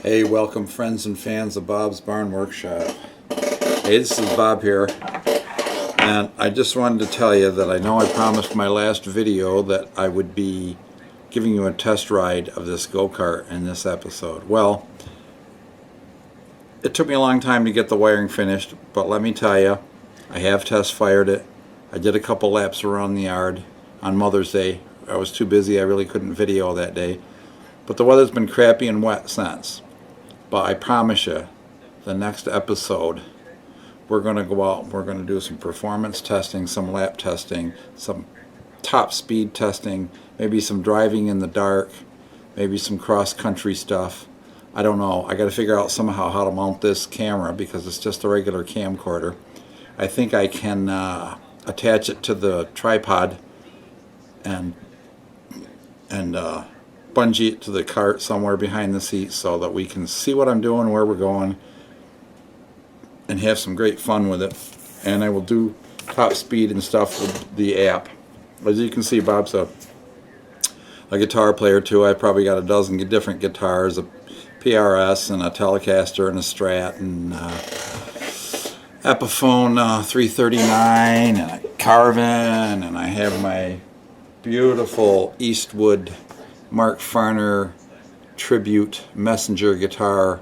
Hey, welcome friends and fans of Bob's Barn Workshop. Hey, this is Bob here, and I just wanted to tell you that I know I promised my last video that I would be giving you a test ride of this go-kart in this episode. Well, it took me a long time to get the wiring finished, but let me tell you, I have test fired it. I did a couple laps around the yard on Mother's Day. I was too busy, I really couldn't video that day. But the weather's been crappy and wet since. But I promise you, the next episode, we're going to go out and we're going to do some performance testing, some lap testing, some top speed testing, maybe some driving in the dark, maybe some cross-country stuff. I don't know. I got to figure out somehow how to mount this camera because it's just a regular camcorder. I think I can attach it to the tripod and bungee it to the cart somewhere behind the seat so that we can see what I'm doing, where we're going, and have some great fun with it. And I will do top speed and stuff with the app. As you can see, Bob's a guitar player too. I probably got a dozen different guitars, a PRS and a Telecaster and a Strat and Epiphone 339 and a Carvin, and I have my beautiful Eastwood Mark Farner tribute messenger guitar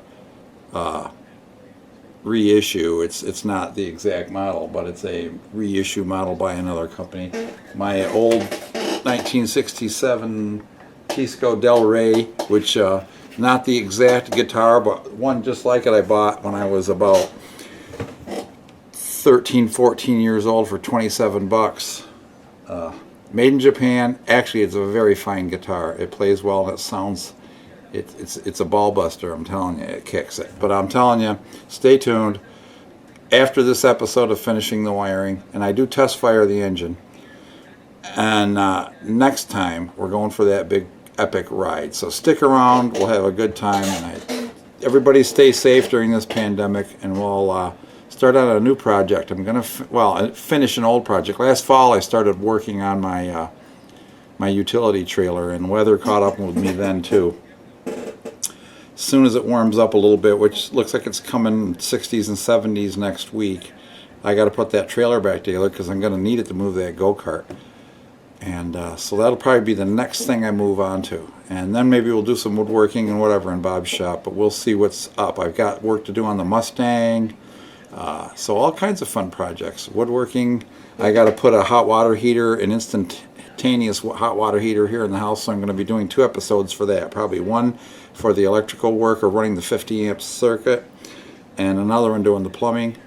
reissue. It's not the exact model, but it's a reissue model by another company. My old 1967 Tisco Del Rey, which not the exact guitar, but one just like it I bought when I was about 13, 14 years old for 27 bucks. Made in Japan. Actually, it's a very fine guitar. It plays well and it sounds, it's a ball buster. I'm telling you, it kicks it. But I'm telling you, stay tuned. After this episode of finishing the wiring, and I do test fire the engine, and next time we're going for that big epic ride. So stick around. We'll have a good time, and everybody stay safe during this pandemic, and we'll start on a new project. I'm going to finish an old project. Last fall I started working on my my utility trailer, and weather caught up with me then too. As soon as it warms up a little bit, which looks like it's coming 60s and 70s next week, I got to put that trailer back together because I'm going to need it to move that go-kart. And so that'll probably be the next thing I move on to. And then maybe we'll do some woodworking and whatever in Bob's shop, but we'll see what's up. I've got work to do on the Mustang. So all kinds of fun projects. Woodworking. I got to put a hot water heater, an instantaneous hot water heater here in the house, so I'm going to be doing 2 episodes for that. Probably one for the electrical work or running the 50 amp circuit, and another one doing the plumbing.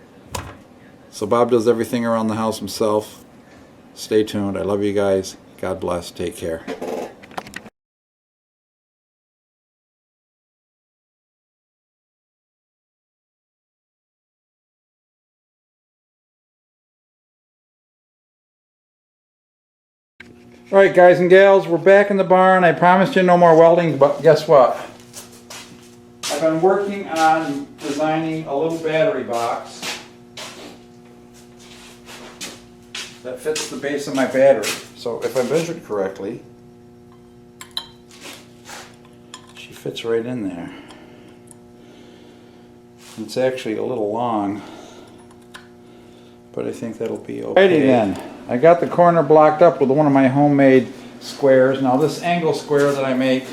So Bob does everything around the house himself. Stay tuned. I love you guys. God bless. Take care. Alright guys and gals, we're back in the barn. I promised you no more welding, but guess what? I've been working on designing a little battery box that fits the base of my battery. So if I measured correctly, she fits right in there. It's actually a little long, but I think that'll be okay. Alrighty then. I got the corner blocked up with one of my homemade squares. Now this angle square that I make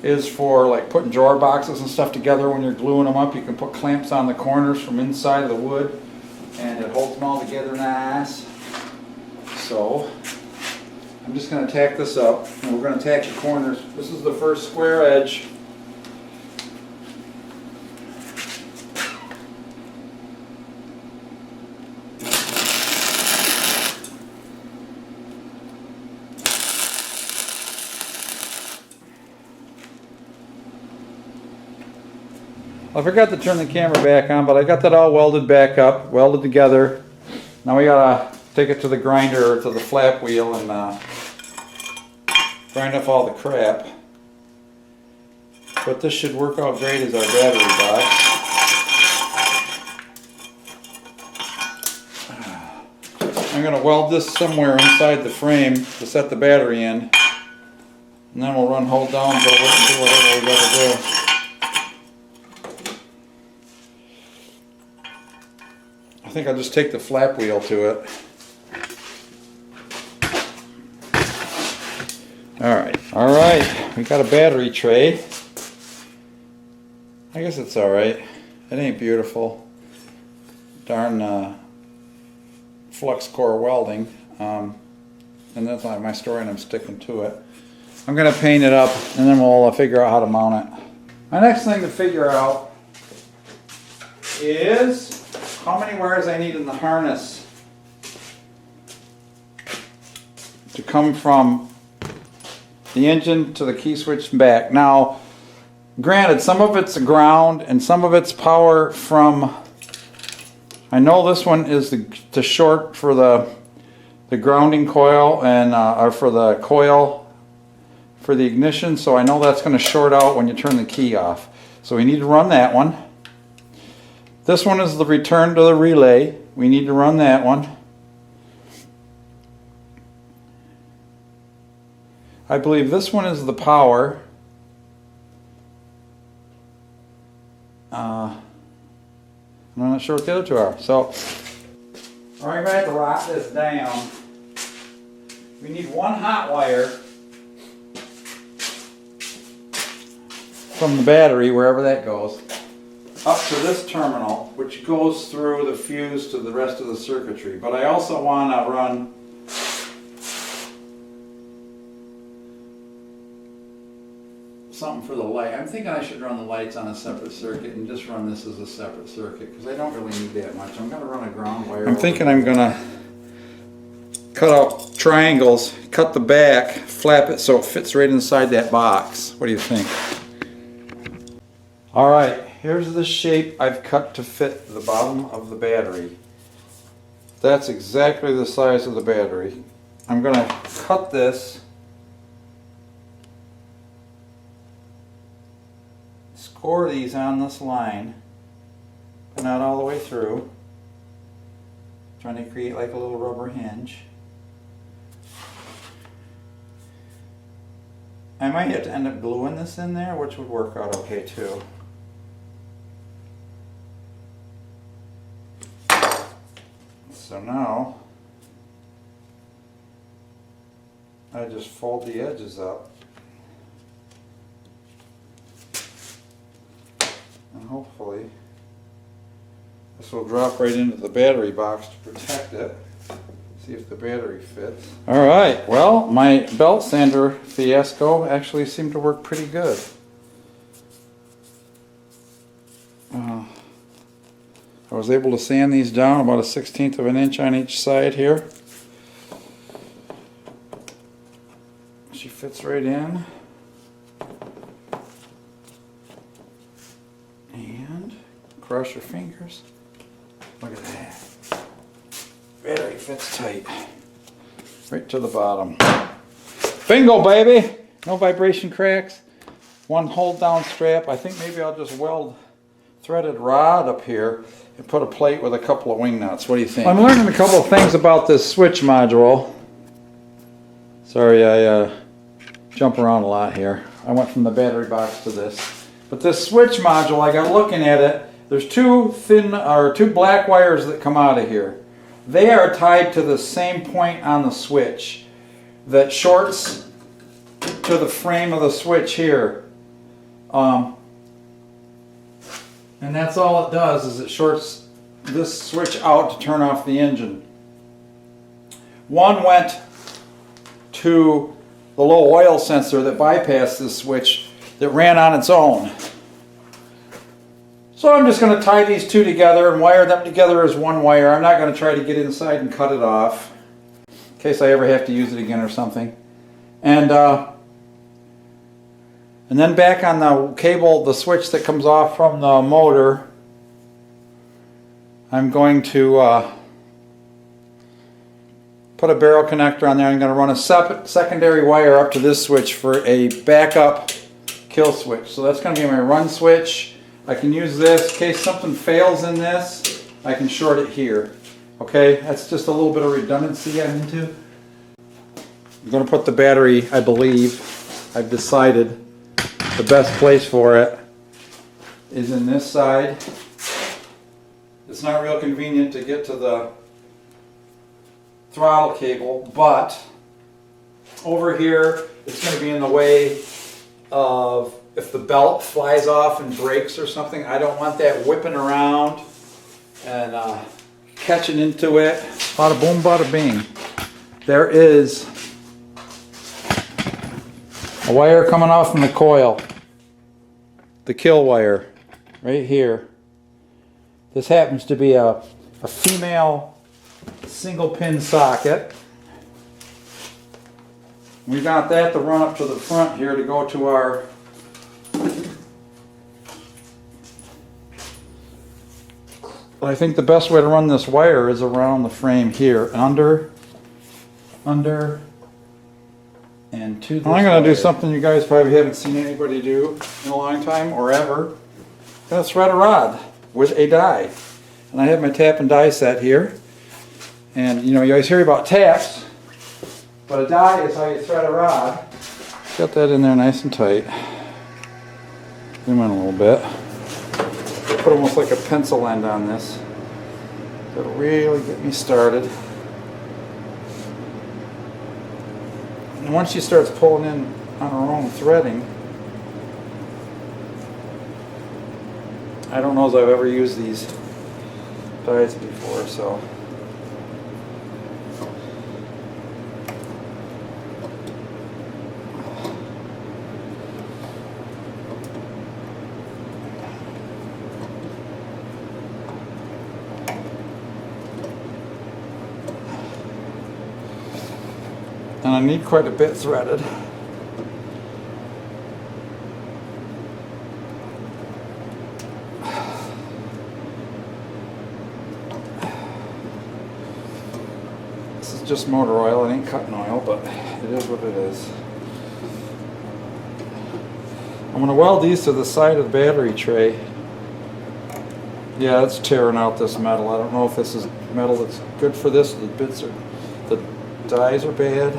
is for like putting drawer boxes and stuff together. When you're gluing them up, you can put clamps on the corners from inside of the wood, and it holds them all together nice. So I'm just going to tack this up, and we're going to tack the corners. This is the first square edge. I forgot to turn the camera back on, but I got that all welded back up, welded together. Now we gotta take it to the grinder or to the flap wheel and grind up all the crap. But this should work out great as our battery box. I'm gonna weld this somewhere inside the frame to set the battery in, and then we'll run hold down, go and do whatever we gotta do. think I'll just take the flap wheel to it. Alright, we got a battery tray. I guess it's alright. It ain't beautiful. Darn flux core welding. And that's not my story, and I'm sticking to it. I'm going to paint it up, and then we'll figure out how to mount it. My next thing to figure out is how many wires I need in the harness to come from the engine to the key switch and back. Now, granted, some of it's ground and some of it's power from, I know this one is the short for the grounding coil and or for the coil for the ignition, so I know that's going to short out when you turn the key off. So we need to run that one. This one is the return to the relay. We need to run that one. I believe this one is the power. I'm not sure what the other two are. So, alright, I'm going to have to write this down. We need one hot wire from the battery, wherever that goes, up to this terminal, which goes through the fuse to the rest of the circuitry. But I also want to run something for the light. I'm thinking I should run the lights on a separate circuit and just run this as a separate circuit, because I don't really need that much. I'm going to run a ground wire. I'm thinking I'm going to cut out triangles, cut the back, flap it so it fits right inside that box. What do you think? Alright, here's the shape I've cut to fit the bottom of the battery. That's exactly the size of the battery. I'm going to cut this, score these on this line, but not all the way through. Trying to create like a little rubber hinge. I might have to end up gluing this in there, which would work out okay too. So now, I just fold the edges up, and hopefully this will drop right into the battery box to protect it. See if the battery fits. Alright, well, my belt sander fiasco actually seemed to work pretty good. I was able to sand these down about 1/16 of an inch on each side here. She fits right in. And cross your fingers. Look at that. Battery fits tight. Right to the bottom. Bingo, baby! No vibration cracks. One hold down strap. I think maybe I'll just weld threaded rod up here and put a plate with a couple of wing nuts. What do you think? I'm learning a couple of things about this switch module. Sorry, I jump around a lot here. I went from the battery box to this. But this switch module, I got looking at it, there's two black wires that come out of here. They are tied to the same point on the switch that shorts to the frame of the switch here. And that's all it does, is it shorts this switch out to turn off the engine. One went to the low oil sensor that bypassed this switch that ran on its own. So I'm just going to tie these two together and wire them together as one wire. I'm not going to try to get inside and cut it off in case I ever have to use it again or something. And then back on the cable, the switch that comes off from the motor, I'm going to put a barrel connector on there. I'm going to run a secondary wire up to this switch for a backup kill switch. So that's going to be my run switch. I can use this in case something fails in this. I can short it here. Okay, that's just a little bit of redundancy I'm into. I'm going to put the battery, I believe, I've decided the best place for it is in this side. The it's not real convenient to get to the throttle cable, but over here it's going to be in the way of if the belt flies off and breaks or something. I don't want that whipping around and catching into it. Bada boom, bada bing. There is a wire coming off from the coil, the kill wire, right here. This happens to be a female single pin socket. We got that to run up to the front here to go to our I think the best way to run this wire is around the frame here, under, and to this. I'm going to do something you guys probably haven't seen anybody do in a long time or ever. I'm going to thread a rod with a die. And I have my tap and die set here. And you know, you always hear about taps, but a die is how you thread a rod. Got that in there nice and tight. Zoom in a little bit. Put almost like a pencil end on this. That'll really get me started. And once she starts pulling in on her own threading, I don't know if I've ever used these dies before, so. And I need quite a bit threaded. This is just motor oil, it ain't cutting oil, but it is what it is. I'm going to weld these to the side of the battery tray. Yeah, it's tearing out this metal. I don't know if this is metal that's good for this. The bits are, the dies are bad.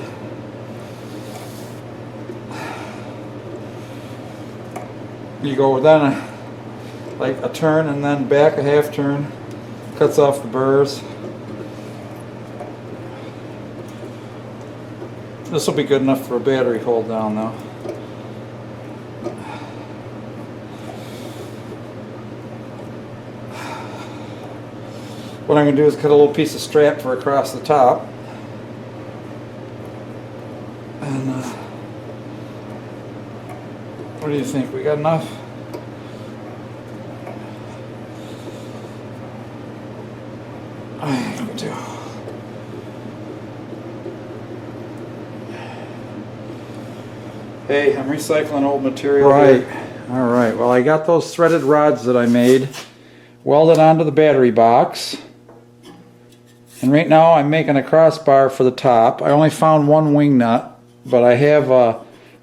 You go then like a turn and then back a half turn, cuts off the burrs. This will be good enough for a battery hold down though. What I'm going to do is cut a little piece of strap for across the top. And what do you think? We got enough? I think we do. Hey, I'm recycling old material. Right. All right. Well, I got those threaded rods that I made welded onto the battery box. And right now I'm making a crossbar for the top. I only found one wing nut, but I have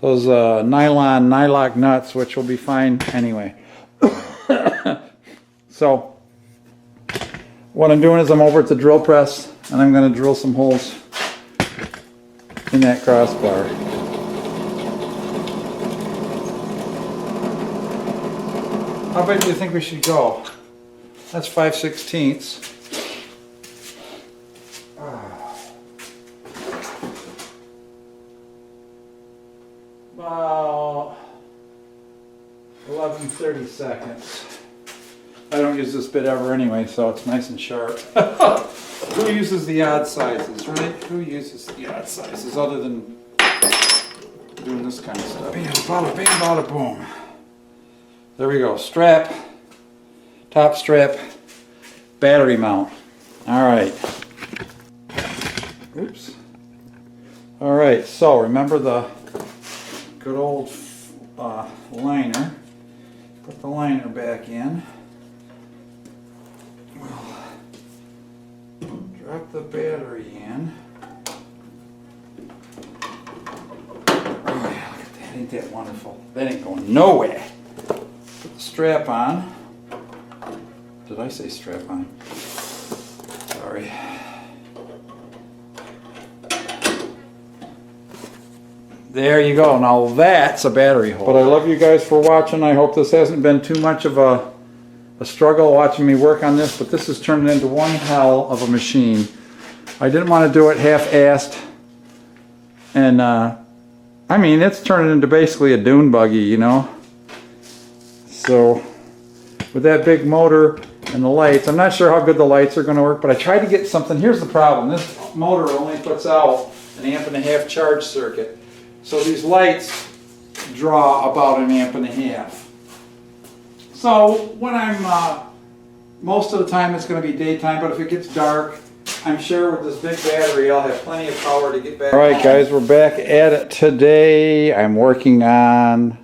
those nylon nylock nuts, which will be fine anyway. So what I'm doing is I'm over at the drill press and I'm going to drill some holes in that crossbar. How big do you think we should go? That's 5/16. About 11:30 seconds. I don't use this bit ever anyway, so it's nice and sharp. Who uses the odd sizes, right? Who uses the odd sizes other than doing this kind of stuff? Bing, bada, bing, bada, boom. There we go. Strap, top strap, battery mount. All right. Oops. All right. So remember the good old liner. Put the liner back in. We'll drop the battery in. Oh yeah, look at that. Ain't that wonderful? That ain't going nowhere. Put the strap on. Did I say strap on? Sorry. There you go. Now that's a battery hole. But I love you guys for watching. I hope this hasn't been too much of a a struggle watching me work on this, but this has turned into one hell of a machine. I didn't want to do it half-assed, and I mean, it's turning into basically a dune buggy, you know. So with that big motor and the lights, I'm not sure how good the lights are going to work, but I tried to get something. Here's the problem. This motor only puts out an 1.5 amp charge circuit. So these lights draw about 1.5 amp. So when I'm, most of the time it's going to be daytime, but if it gets dark, I'm sure with this big battery I'll have plenty of power to get back. Alright guys, we're back at it today. I'm working on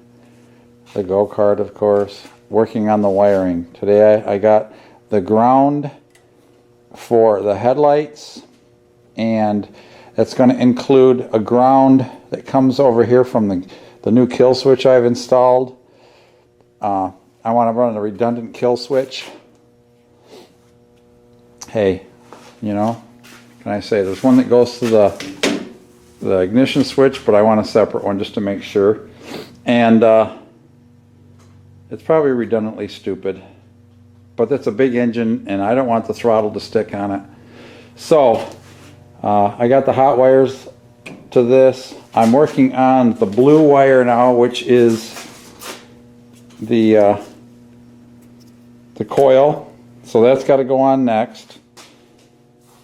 the go-kart, of course. Working on the wiring. Today I got the ground for the headlights, and it's going to include a ground that comes over here from the new kill switch I've installed. I want to run a redundant kill switch. Hey, you know, can I say there's one that goes to the ignition switch, but I want a separate one just to make sure. And it's probably redundantly stupid, but that's a big engine and I don't want the throttle to stick on it. So I got the hot wires to this. I'm working on the blue wire now, which is the coil. So that's got to go on next.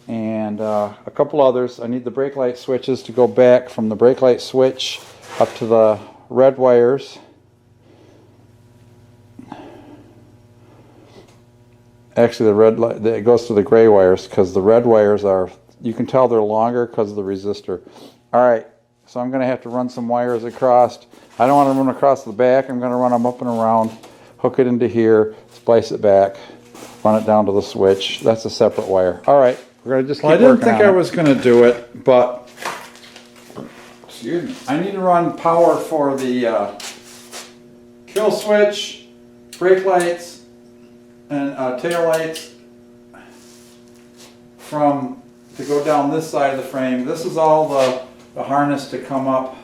And a couple others. I need the brake light switches to go back from the brake light switch up to the red wires. Actually, the red light, it goes to the gray wires, because the red wires are, you can tell they're longer because of the resistor. Alright, so I'm going to have to run some wires across. I don't want to run across the back. I'm going to run them up and around, hook it into here, splice it back, run it down to the switch. That's a separate wire. Alright, we're going to just keep working on it. I didn't think I was going to do it, but excuse me, I need to run power for the kill switch, brake lights, and tail lights to go down this side of the frame. This is all the harness to come up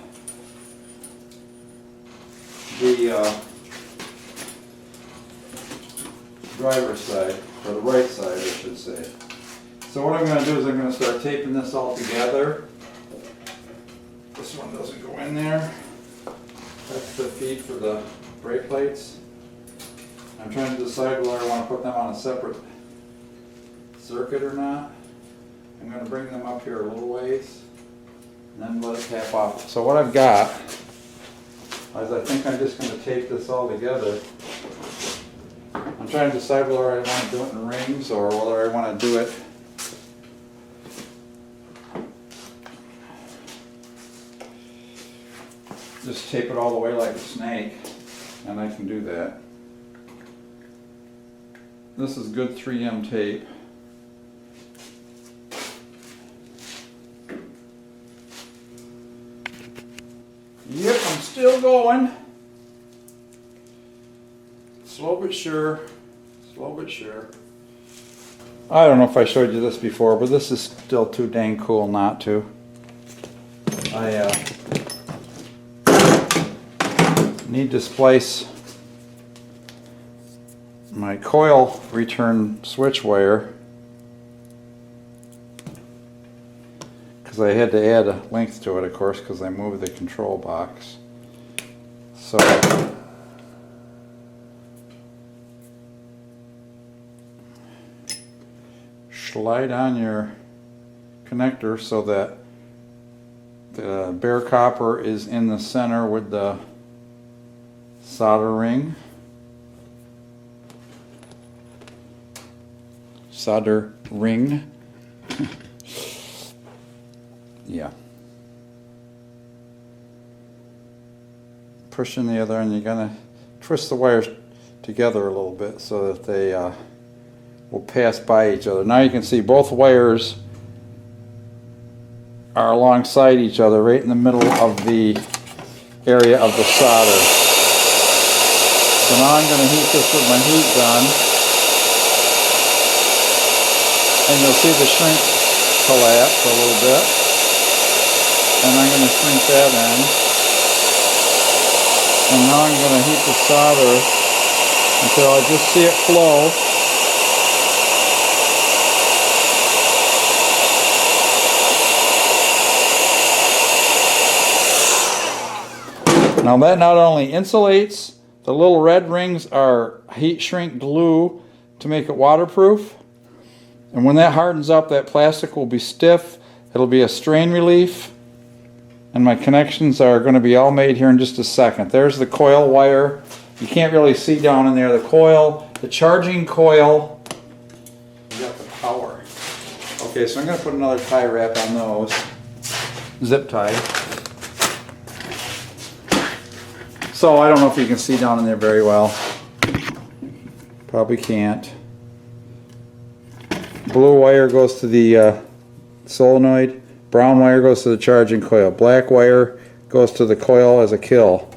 the driver's side, or the right side I should say. So what I'm going to do is I'm going to start taping this all together. This one doesn't go in there. That's the feed for the brake lights. I'm trying to decide whether I want to put them on a separate circuit or not. I'm going to bring them up here a little ways and then let it tap off. So what I've got is I think I'm just going to tape this all together. I'm trying to decide whether I want to do it in rings or whether I want to do it just tape it all the way like a snake, and I can do that. This is good 3M tape. Yep, I'm still going. Slow but sure. Slow but sure. I don't know if I showed you this before, but this is still too dang cool not to. I need to splice my coil return switch wire, because I had to add a length to it, of course, because I moved the control box. So slide on your connector so that the bare copper is in the center with the solder ring. Solder ring. Yeah. Pushing the other end, you're gonna twist the wires together a little bit so that they will pass by each other. Now you can see both wires are alongside each other, right in the middle of the area of the solder. So now I'm going to heat this with my heat gun. And you'll see the shrink collapse a little bit. And I'm going to shrink that in. And now I'm going to heat the solder until I just see it flow. Now that not only insulates, the little red rings are heat shrink glue to make it waterproof. And when that hardens up, that plastic will be stiff. It'll be a strain relief. And my connections are going to be all made here in just a second. There's the coil wire. You can't really see down in there. The coil, the charging coil. We got the power. Okay, so I'm going to put another tie wrap on those. Zip tie. So I don't know if you can see down in there very well. Probably can't. Blue wire goes to the solenoid. Brown wire goes to the charging coil. Black wire goes to the coil as a kill.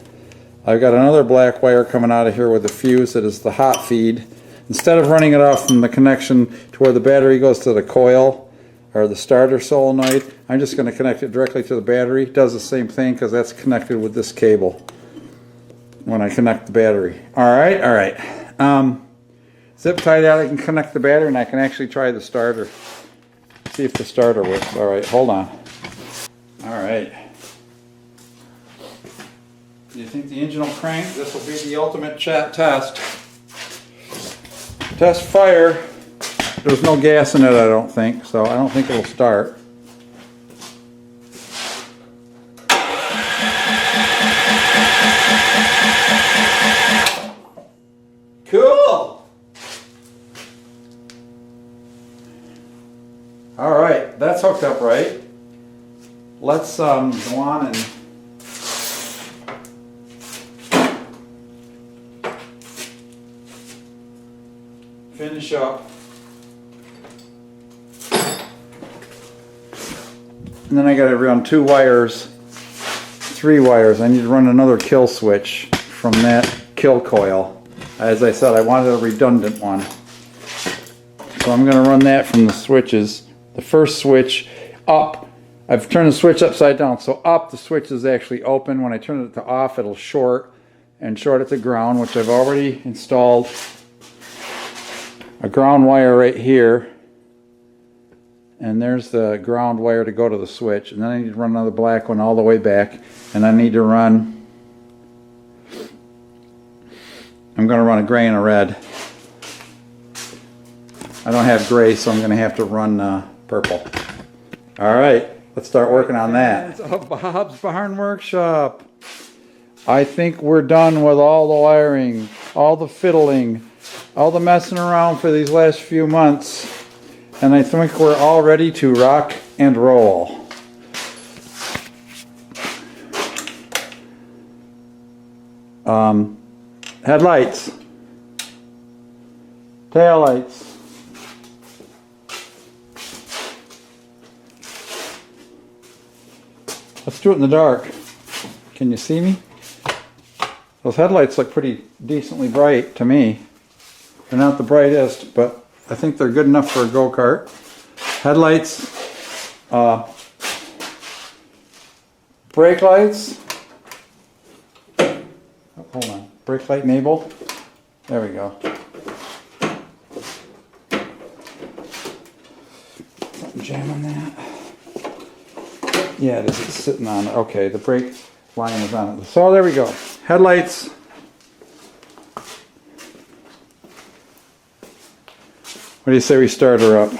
I've got another black wire coming out of here with a fuse that is the hot feed. Instead of running it off from the connection to where the battery goes to the coil or the starter solenoid, I'm just going to connect it directly to the battery. It does the same thing because that's connected with this cable when I connect the battery. Alright. Zip tie that, I can connect the battery and I can actually try the starter. See if the starter works. Alright, hold on. Alright. Do you think the engine will crank? This will be the ultimate test. Test fire. There's no gas in it, I don't think, so I don't think it'll start. Cool! Alright, that's hooked up right. Let's go on and finish up. And then I got to run 2 wires, 3 wires. I need to run another kill switch from that kill coil. As I said, I wanted a redundant one. So I'm going to run that from the switches. The first switch up, I've turned the switch upside down. So up, the switch is actually open. When I turn it to off, it'll short and short it to ground, which I've already installed a ground wire right here. And there's the ground wire to go to the switch. And then I need to run another black one all the way back. And I need to run, I'm going to run a gray and a red. I don't have gray, so I'm going to have to run purple. Alright, let's start working on that. Bob's Barn Workshop. I think we're done with all the wiring, all the fiddling, all the messing around for these last few months. And I think we're all ready to rock and roll. Headlights. Taillights. Let's do it in the dark. Can you see me? Those headlights look pretty decently bright to me. They're not the brightest, but I think they're good enough for a go-kart. Headlights, brake lights. Oh, hold on, brake light enable. There we go. Something jamming that. Yeah, it is. It's sitting on. Okay, the brake line is on it. So there we go. Headlights. What do you say we start her up?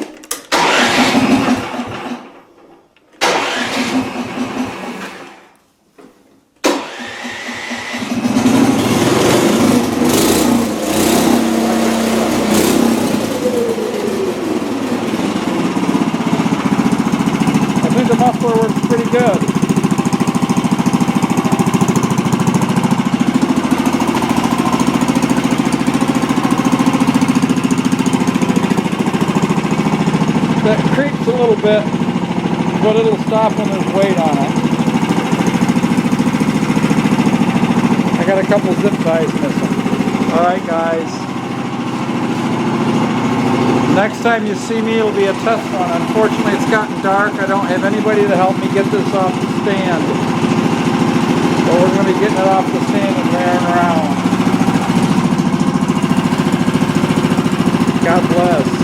I think the muffler works pretty good. That creaks a little bit, but it'll stop when there's weight on it. I got a couple zip ties missing. Alright guys. Next time you see me, it'll be a test run. Unfortunately, it's gotten dark. I don't have anybody to help me get this off the stand. But we're going to be getting it off the stand and wearing around. God bless.